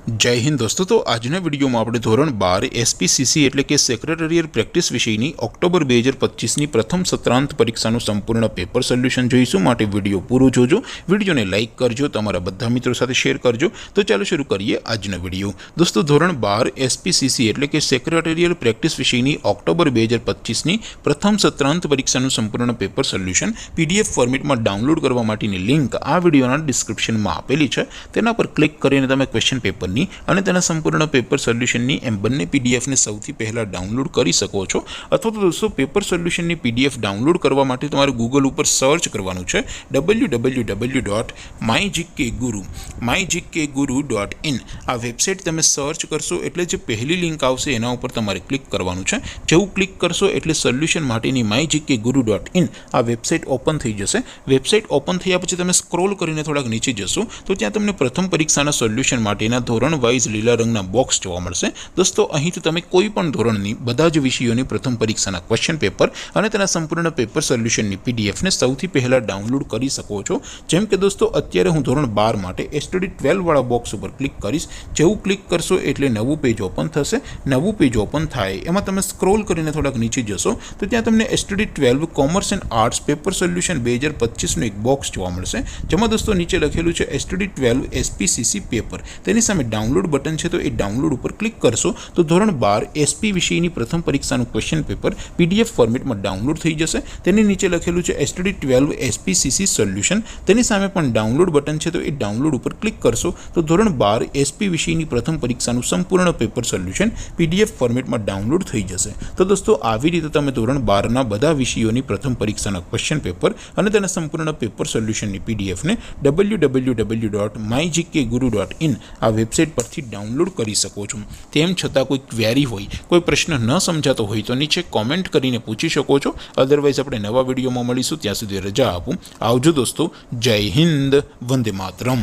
जय हिंद दोस्तों। तो आजना विडियो में આપણે ધોરણ 12 એસપીસીસી એટલે કે સેક્રેટરીયલ પ્રેક્ટિસ વિષયની ઓક્ટોબર 2025ની પ્રથમ સત્રાંત પરીક્ષાનું સંપૂર્ણ પેપર સોલ્યુશન જોઈશું। માટે વિડિયો પૂરો જોજો, વિડિયોને લાઈક કરજો, તમારા બધા મિત્રો સાથે શેર કરજો। તો ચાલો શરૂ કરીએ આજનો વિડિયો। દોસ્તો ધોરણ 12 એસપીસીસી એટલે કે સેક્રેટરીયલ પ્રેક્ટિસ વિષયની ઓક્ટોબર 2025ની પ્રથમ સત્રાંત પરીક્ષાનું સંપૂર્ણ પેપર સોલ્યુશન પીડીએફ ફોર્મેટમાં ડાઉનલોડ કરવા માટેની લિંક આ વિડિયોના ડિસ્ક્રિપ્શનમાં આપેલી છે। તેના પર ક્લિક કરીને તમે ક્વેશ્ચન પેપરની અને તેના સંપૂર્ણ પેપર સોલ્યુશનની એમ બંને પીડીએફને સૌથી પહેલા ડાઉનલોડ કરી શકો છો। અથવા તો દોસ્તો પેપર સોલ્યુશનની પીડીએફ ડાઉનલોડ કરવા માટે તમારે ગૂગલ ઉપર સર્ચ કરવાનું છે www.mygkguru.in। આ વેબસાઇટ તમે સર્ચ કરશો એટલે જે પહેલી લિંક આવશે એના ઉપર તમારે ક્લિક કરવાનું છે। જેવું ક્લિક કરશો એટલે સોલ્યુશન માટેની mygkguru.in આ વેબસાઇટ ઓપન થઈ જશે। વેબસાઇટ ઓપન થયા પછી તમે સ્ક્રોલ કરીને થોડાક નીચે જશો તો ત્યાં તમને પ્રથમ પરીક્ષાના સોલ્યુશન માટેના ધોરણ વાઇઝ લીલા રંગના બોક્સ જોવા મળશે। દોસ્તો અહીંથી તમે કોઈ પણ ધોરણની બધા જ વિષયોની પ્રથમ પરીક્ષાના ક્વેશ્ચન પેપર અને તેના સંપૂર્ણ પેપર સોલ્યુશનની પીડીએફને સૌથી પહેલા ડાઉનલોડ કરી શકો છો। જેમ કે દોસ્તો અત્યારે હું ધોરણ 12 માટે એસટીડી 12 વાળા બોક્સ ઉપર ક્લિક કરીશ। જેવું ક્લિક કરશો એટલે નવું પેજ ઓપન થશે। નવું પેજ ઓપન થાય એમાં તમે સ્ક્રોલ કરીને થોડાક નીચે જશો તો ત્યાં તમને STD 12 commerce and arts paper solution 2025નું એક બોક્સ જોવા મળશે। જેમાં દોસ્તો નીચે લખેલું છે એસટીડી 12 એસપીસીસી પેપર। તેની સામે ડાઉનલોડ બટન છે તો એ ડાઉનલોડ ઉપર ક્લિક કરશો તો ધોરણ 12 એસપી વિષયની પ્રથમ પરીક્ષાનું ક્વેશ્ચન પેપર પીડીએફ ફોર્મેટમાં ડાઉનલોડ થઈ જશે। તેની નીચે લખેલું છે એસટીડી 12 એસપીસીસી સોલ્યુશન। તેની સામે પણ ડાઉનલોડ બટન છે તો એ ડાઉનલોડ ઉપર ક્લિક કરશો તો ધોરણ 12 એસપી વિષયની પ્રથમ પરીક્ષાનું સંપૂર્ણ પેપર સોલ્યુશન પીડીએફ ફોર્મેટમાં ડાઉનલોડ થઈ જશે। તો દોસ્તો આવી રીતે તમે ધોરણ 12ના બધા વિષયોની પ્રથમ પરીક્ષાના ક્વેશ્ચન પેપર અને તેના સંપૂર્ણ પેપર સોલ્યુશનની પીડીએફને www.mygkguru.in આ વેબસાઇટ પરથી ડાઉનલોડ કરી શકો છો। તેમ છતાં કોઈ ક્વેરી હોય, કોઈ પ્રશ્ન ન સમજાતો હોય તો નીચે કોમેન્ટ કરીને પૂછી શકો છો। અધરવાઇઝ આપણે નવા વિડીયોમાં મળીશું, ત્યાં સુધી રજા આપું। આવજો દોસ્તો, જય હિન્દ, વંદે માતરમ।